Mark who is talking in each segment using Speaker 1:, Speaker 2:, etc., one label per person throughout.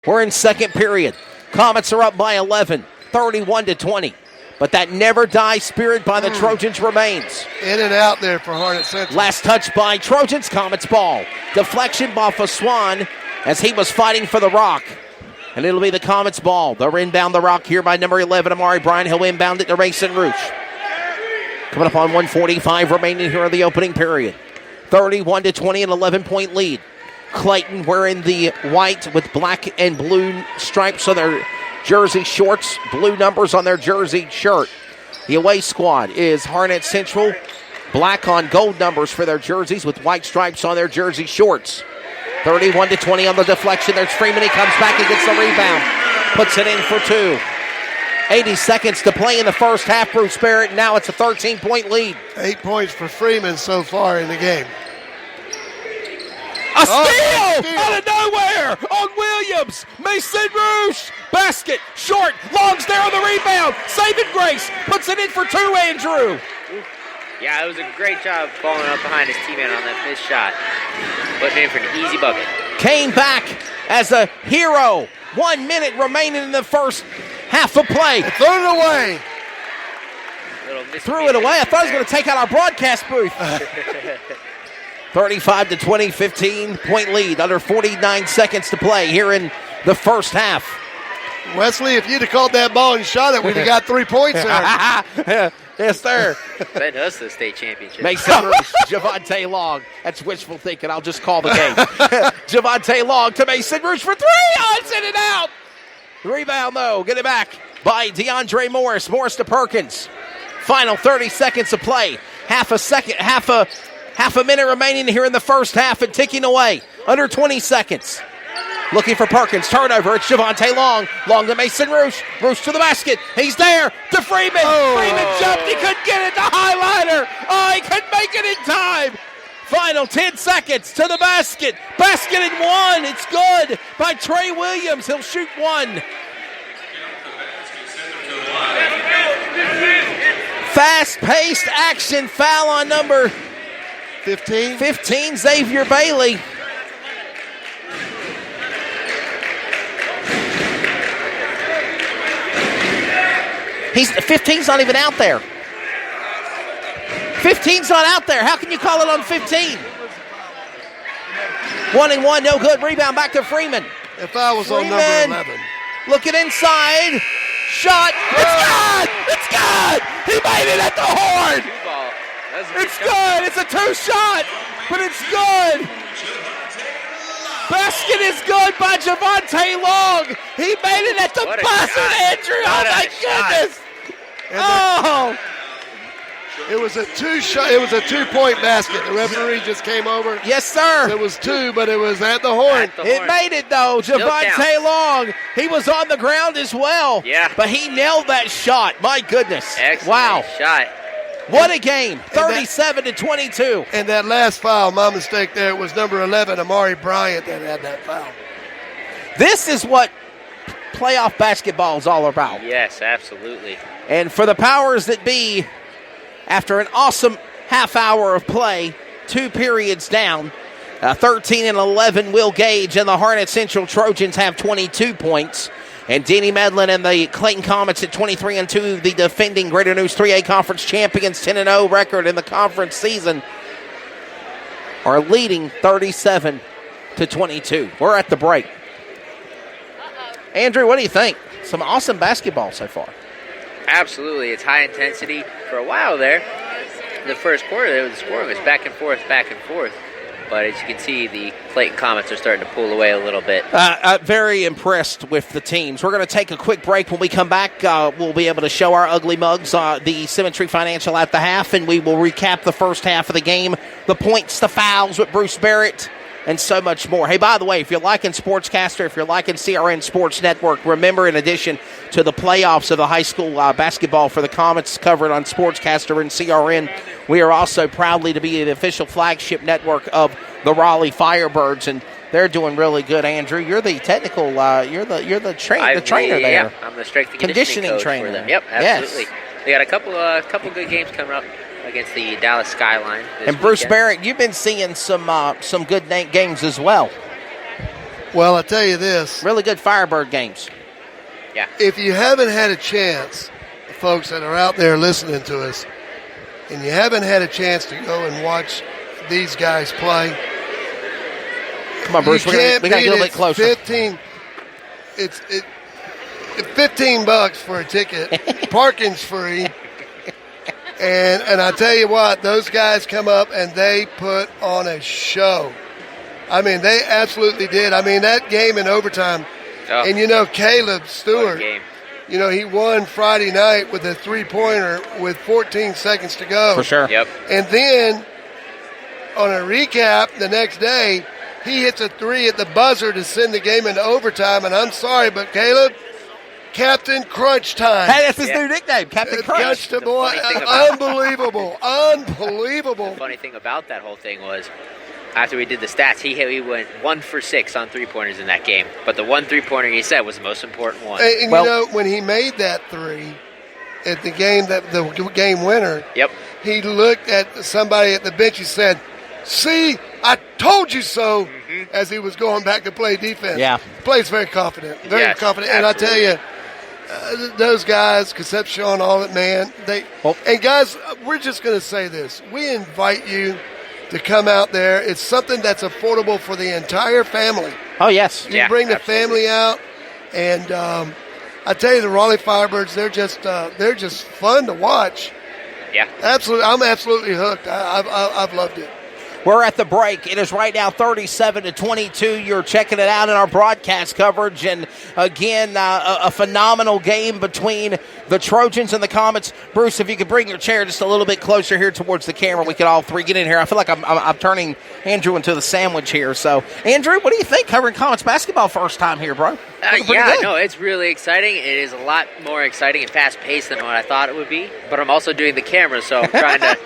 Speaker 1: We're in second period. Comets are up by 11, 31-20. But that never die spirit by the Trojans remains.
Speaker 2: In and out there for Harnett Central.
Speaker 1: Last touch by Trojans, Comets ball. Deflection off of Swan as he was fighting for the rock. And it'll be the Comets ball. They'll inbound the rock here by number 11, Amari Bryant. He'll inbound it to Mason Roosh. Coming up on 1:45 remaining here in the opening period. 31-20, an 11-point lead. Clayton wearing the white with black and blue stripes on their jersey shorts, blue numbers on their jersey shirt. The away squad is Harnett Central, black on gold numbers for their jerseys with white stripes on their jersey shorts. 31-20 on the deflection. There's Freeman. He comes back and gets the rebound. Puts it in for two. 80 seconds to play in the first half, Bruce Barrett. Now it's a 13-point lead.
Speaker 2: 8 points for Freeman so far in the game.
Speaker 1: A steal out of nowhere on Williams. Mason Roosh. Basket. Short. Long's there on the rebound. Saving grace. Puts it in for two, Andrew.
Speaker 3: Yeah, it was a great job falling up behind his teammate on that missed shot. Putting it in for an easy bucket.
Speaker 1: Came back as a hero. 1 minute remaining in the first half of play.
Speaker 2: Threw it away.
Speaker 1: Threw it away. I thought he was going to take out our broadcast booth. 35-20, 15-point lead. Under 49 seconds to play here in the first half.
Speaker 2: Wesley, if you'd have called that ball and shot it, we'd have got 3 points there.
Speaker 1: Yes, sir.
Speaker 3: Led us to the state championship.
Speaker 1: Mason Roosh, Javante Long. That's wishful thinking. I'll just call the game. Javante Long to Mason Roosh for three. Oh, it's in and out. Rebound, though. Get it back by DeAndre Morris. Morris to Perkins. Final 30 seconds of play. Half a minute remaining here in the first half and ticking away. Under 20 seconds. Looking for Perkins. Turnover. It's Javante Long. Long to Mason Roosh. Roosh to the basket. He's there to Freeman.
Speaker 2: Oh.
Speaker 1: Freeman jumped. He couldn't get it. The highlighter. Oh, he couldn't make it in time. Final 10 seconds to the basket. Basket and one. It's good by Trey Williams. He'll shoot one. Fast-paced action foul on number 15, Xavier Bailey. The 15's not even out there. 15's not out there. How can you call it on 15? 1-1, no good. Rebound back to Freeman.
Speaker 2: If I was
Speaker 1: Freeman,
Speaker 2: on number 11.
Speaker 1: looking inside. Shot. It's good. It's good. He made it at the horn. It's good. It's a two-shot, but it's good. Basket is good by Javante Long. He made it at the buzzer, Andrew. Oh, my goodness. Oh.
Speaker 2: It was a two-shot. It was a 2-point basket. The referee just came over.
Speaker 1: Yes, sir.
Speaker 2: It was two, but it was at the horn.
Speaker 1: It made it, though. Javante Long, he was on the ground as well.
Speaker 3: Yeah.
Speaker 1: But he nailed that shot. My goodness.
Speaker 3: Excellent
Speaker 1: wow.
Speaker 3: shot.
Speaker 1: What a game. 37-22.
Speaker 2: And that last foul, my mistake there, was number 11, Amari Bryant, that had that foul.
Speaker 1: This is what playoff basketball is all about.
Speaker 3: Yes, absolutely.
Speaker 1: And for the powers that be, after an awesome half hour of play, 2 periods down, 13-11 Will Gage and the Harnett Central Trojans have 22 points. And Danny Medlin and the Clayton Comets at 23-2, the defending Greater News 3A Conference champions, 10-0 record in the conference season, are leading 37-22. We're at the break. Andrew, what do you think? Some awesome basketball so far.
Speaker 3: Absolutely. It's high intensity. For a while there, the first quarter, the score was back and forth. But as you can see, the Clayton Comets are starting to pull away a little bit.
Speaker 1: Very impressed with the teams. We're going to take a quick break. When we come back, we'll be able to show our ugly mugs, the Symmetry Financial at the half, and we will recap the first half of the game, the points, the fouls with Bruce Barrett, and so much more. Hey, by the way, if you're liking Sportscaster, if you're liking CRN Sports Network, remember, in addition to the playoffs of the high school basketball for the Comets covered on Sportscaster and CRN, we are also proudly to be the official flagship network of the Raleigh Firebirds, and they're doing really good. Andrew, you're the technical, you're the trainer there.
Speaker 3: Yeah, I'm the strength and conditioning coach
Speaker 1: trainer
Speaker 3: for them. Yep, absolutely.
Speaker 1: Yes.
Speaker 3: They got a couple good games coming up against the Dallas Skyline.
Speaker 1: And Bruce Barrett, you've been seeing some good games as well.
Speaker 2: Well, I tell you this.
Speaker 1: Really good Firebird games.
Speaker 3: Yeah.
Speaker 2: If you haven't had a chance, folks that are out there listening to us, and you haven't had a chance to go and watch these guys play,
Speaker 1: come on, Bruce. We got to get a little bit closer.
Speaker 2: It's $15 for a ticket. Parking's free. And I tell you what, those guys come up and they put on a show. I mean, they absolutely did. I mean, that game in overtime. Oh. And, Caleb Stewart, he won Friday night with a three-pointer with 14 seconds to go.
Speaker 1: For sure.
Speaker 3: Yep.
Speaker 2: And then on a recap the next day, he hits a three at the buzzer to send the game into overtime. And I'm sorry, but Caleb, Captain Crunch Time.
Speaker 1: Hey, that's his new nickname, Captain Crunch.
Speaker 2: Boy, unbelievable.
Speaker 3: The funny thing about that whole thing was, after we did the stats, he went 1 for 6 on three-pointers in that game. But the one three-pointer he said was the most important one.
Speaker 2: And when he made that three at the game winner,
Speaker 3: yep,
Speaker 2: he looked at somebody at the bench. He said, "See, I told you so," as he was going back to play defense.
Speaker 1: Yeah.
Speaker 2: Plays very confident. Very confident.
Speaker 3: Absolutely.
Speaker 2: And I tell you, those guys, Concepcion, all that, man. And guys, we're just going to say this. We invite you to come out there. It's something that's affordable for the entire family.
Speaker 1: Oh, yes.
Speaker 2: You bring the family out, and I tell you, the Raleigh Firebirds, they're just fun to watch.
Speaker 3: Yeah.
Speaker 2: Absolutely. I'm absolutely hooked. I've loved it.
Speaker 1: We're at the break. It is right now 37-22. You're checking it out in our broadcast coverage. And, again, a phenomenal game between the Trojans and the Comets. Bruce, if you could bring your chair just a little bit closer here towards the camera, we could all three get in here. I feel like I'm turning Andrew into the sandwich here. So, Andrew, what do you think covering Comets basketball first time here, bro?
Speaker 3: It's really exciting. It is a lot more exciting and fast-paced than what I thought it would be. But I'm also doing the camera, so I'm trying to...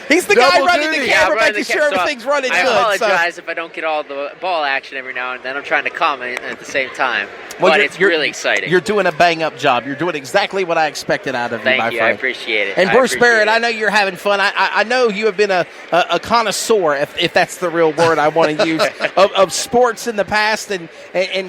Speaker 1: He's the guy running the camera, making sure everything's running good.
Speaker 3: I apologize if I don't get all the ball action every now and then. I'm trying to comment at the same time.
Speaker 1: Well,
Speaker 3: but it's really exciting.
Speaker 1: You're doing a bang-up job. You're doing exactly what I expected out of you, my friend.
Speaker 3: I appreciate it.
Speaker 1: And Bruce Barrett, I know you're having fun. I know you have been a connoisseur, if that's the real word I want to use, of sports in the past and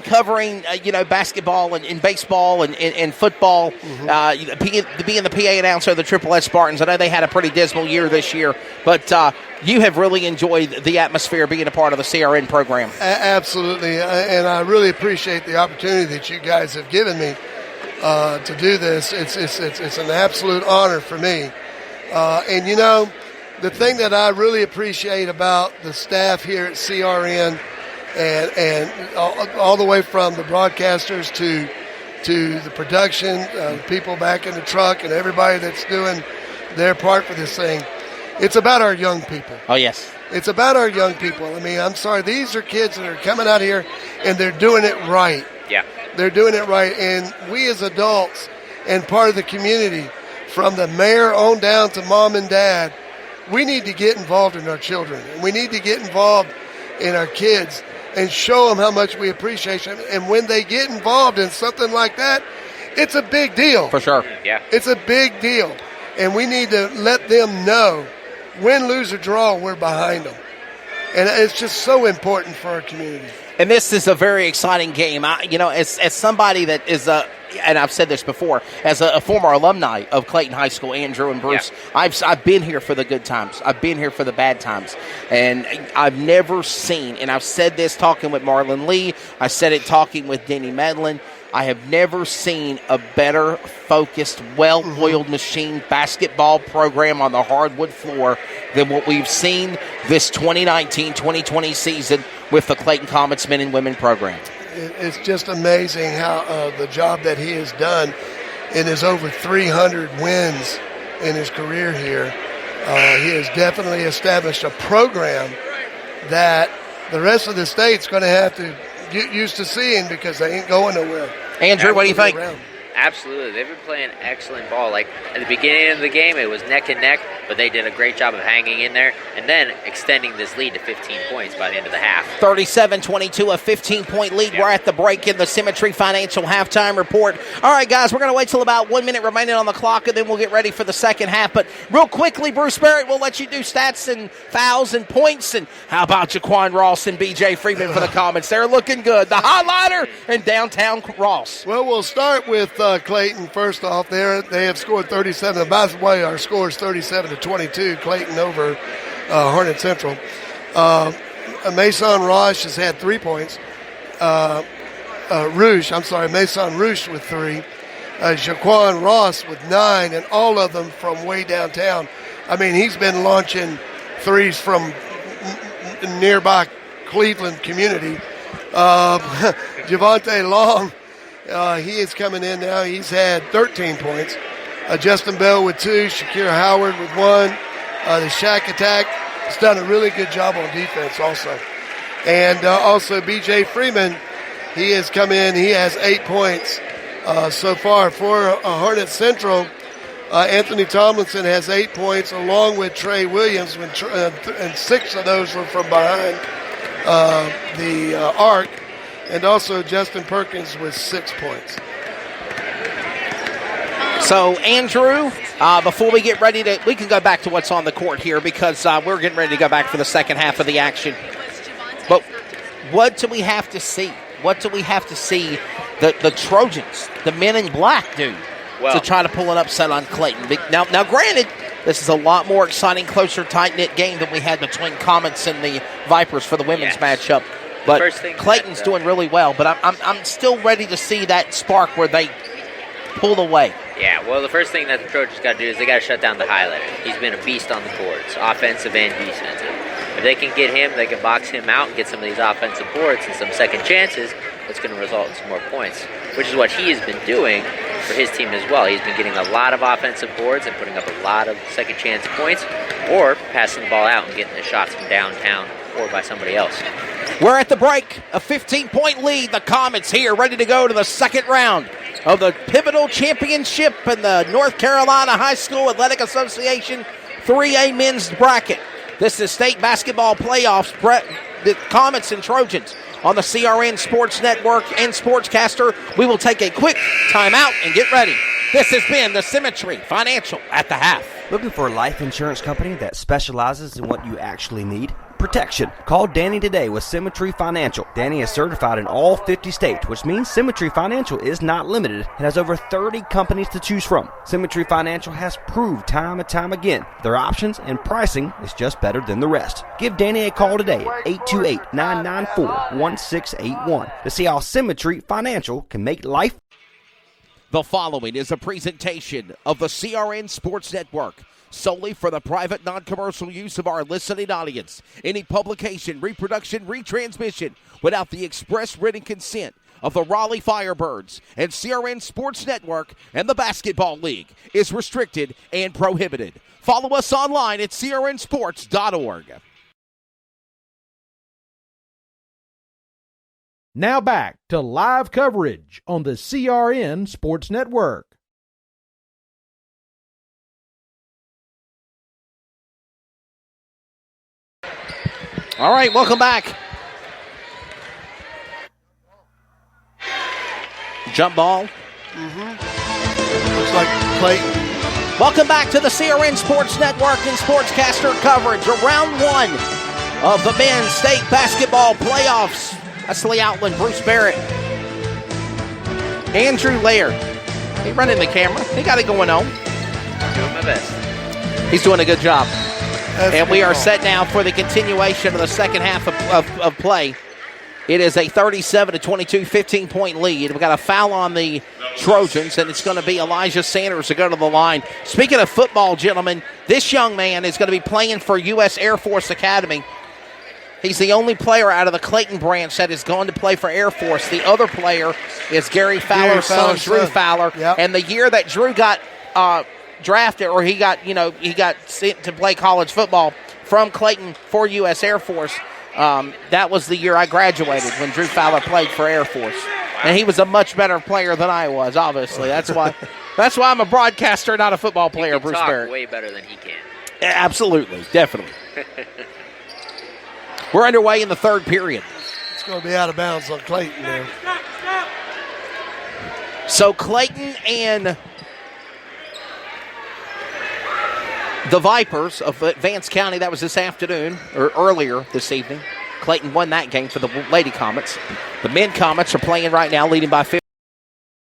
Speaker 1: covering, basketball and baseball and football. Being the PA announcer of the Triple S Spartans, I know they had a pretty dismal year this year, but you have really enjoyed the atmosphere being a part of the CRN program.
Speaker 2: Absolutely, and I really appreciate the opportunity that you guys have given me to do this. It's an absolute honor for me. And the thing that I really appreciate about the staff here at CRN, and all the way from the broadcasters to the production, people back in the truck, and everybody that's doing their part for this thing. It's about our young people.
Speaker 1: Oh, yes.
Speaker 2: It's about our young people. I mean, I'm sorry. These are kids that are coming out here, and they're doing it right.
Speaker 3: Yeah.
Speaker 2: They're doing it right. And we as adults and part of the community, from the mayor on down to mom and dad, we need to get involved in our children. And we need to get involved in our kids and show them how much we appreciate them. And when they get involved in something like that, it's a big deal.
Speaker 1: For sure.
Speaker 3: Yeah.
Speaker 2: It's a big deal. And we need to let them know, win, lose, or draw, we're behind them. And it's just so important for our community.
Speaker 1: And this is a very exciting game. As somebody that is and I've said this before, as a former alumni of Clayton High School, Andrew and Bruce, I've been here for the good times. I've been here for the bad times. And I've never seen, and I've said this talking with Marlon Lee, I said it talking with Denny Medlin, I have never seen a better focused, well-oiled machine basketball program on the hardwood floor than what we've seen this 2019-2020 season with the Clayton Comets men and women program.
Speaker 2: It's just amazing how the job that he has done in his over 300 wins in his career here. He has definitely established a program that the rest of the state's going to have to get used to seeing because they ain't going nowhere.
Speaker 1: Andrew, what do you think?
Speaker 3: Absolutely. They've been playing excellent ball. Like, at the beginning of the game, it was neck and neck, but they did a great job of hanging in there and then extending this lead to 15 points by the end of the half.
Speaker 1: 37-22, a 15-point lead. We're at the break in the Symmetry Financial halftime report. All right, guys, we're going to wait till about 1 minute remaining on the clock, and then we'll get ready for the second half. But real quickly, Bruce Barrett, we'll let you do stats and fouls and points. And how about Jaquan Ross and B.J. Freeman for the Comets? They're looking good. The highlighter in downtown Ross.
Speaker 2: Well, we'll start with Clayton. First off, they have scored 37. And by the way, our score is 37-22. Clayton over Harnett Central. Mason Roche has had 3 points. Mason Rouge with 3. Jaquan Ross with 9, and all of them from way downtown. I mean, he's been launching threes from nearby Cleveland community. Javante Long, he is coming in now. He's had 13 points. Justin Bell with 2. Shakir Howard with 1. The Shack Attack has done a really good job on defense also. And also B.J. Freeman, he has come in. He has 8 points so far for Harnett Central. Anthony Tomlinson has 8 points along with Trey Williams, and 6 of those were from behind the arc. And also Justin Perkins with 6 points.
Speaker 1: So, Andrew, before we get ready we can go back to what's on the court here because we're getting ready to go back for the second half of the action. But what do we have to see? What do we have to see the Trojans, the men in black, do to try to pull an upset on Clayton? Now, granted, this is a lot more exciting, closer, tight-knit game than we had between Comets and the Vipers for the women's matchup. But Clayton's doing really well. But I'm still ready to see that spark where they pull away.
Speaker 3: Yeah, well, the first thing that the Trojans got to do is they got to shut down the highlighter. He's been a beast on the boards, offensive and defensive. If they can get him, they can box him out and get some of these offensive boards and some second chances. It's going to result in some more points, which is what he has been doing for his team as well. He's been getting a lot of offensive boards and putting up a lot of second chance points, or passing the ball out and getting the shots from downtown or by somebody else.
Speaker 1: We're at the break, a 15-point lead. The Comets here, ready to go to the second round of the pivotal championship in the North Carolina High School Athletic Association 3A men's bracket. This is state basketball playoffs, the Comets and Trojans on the CRN Sports Network and Sportscaster. We will take a quick timeout and get ready. This has been the Symmetry Financial at the half.
Speaker 4: Looking for a life insurance company that specializes in what you actually need? Protection. Call Danny today with Symmetry Financial. Danny is certified in all 50 states, which means Symmetry Financial is not limited. It has over 30 companies to choose from. Symmetry Financial has proved time and time again their options and pricing is just better than the rest. Give Danny a call today at 828-994-1681 to see how Symmetry Financial can make life.
Speaker 1: The following is a presentation of the CRN Sports Network, solely for the private, non-commercial use of our listening audience. Any publication, reproduction, retransmission without the express written consent of the Raleigh Firebirds and CRN Sports Network and the Basketball League is restricted and prohibited. Follow us online at crnsports.org.
Speaker 5: Now back to live coverage on the CRN Sports Network.
Speaker 1: All right, welcome back. Jump ball.
Speaker 2: Looks like Clayton.
Speaker 1: Welcome back to the CRN Sports Network and Sportscaster coverage of round 1 of the men's state basketball playoffs. That's Lee Outland, Bruce Barrett, Andrew Laird. He's running the camera. He got it going on.
Speaker 3: Doing my best.
Speaker 1: He's doing a good job. And we are
Speaker 2: cool.
Speaker 1: set now for the continuation of the second half of play. It is a 37-22 15-point lead. We've got a foul on the Trojans, and it's going to be Elijah Sanders to go to the line. Speaking of football, gentlemen, this young man is going to be playing for U.S. Air Force Academy. He's the only player out of the Clayton branch that has gone to play for Air Force. The other player is Gary Fowler's son, Drew Fowler.
Speaker 2: Yep.
Speaker 1: And the year that Drew got drafted, or he got sent to play college football from Clayton for U.S. Air Force, that was the year I graduated when Drew Fowler played for Air Force. And he was a much better player than I was, obviously. That's why I'm a broadcaster, not a football player,
Speaker 3: he can
Speaker 1: Bruce
Speaker 3: talk
Speaker 1: Barrett.
Speaker 3: way better than he can.
Speaker 1: Absolutely, definitely. We're underway in the third period.
Speaker 2: It's going to be out of bounds on Clayton there.
Speaker 1: So Clayton and the Vipers of Vance County, that was this afternoon, or earlier this evening. Clayton won that game for the Lady Comets. The men Comets are playing right now, leading by 50.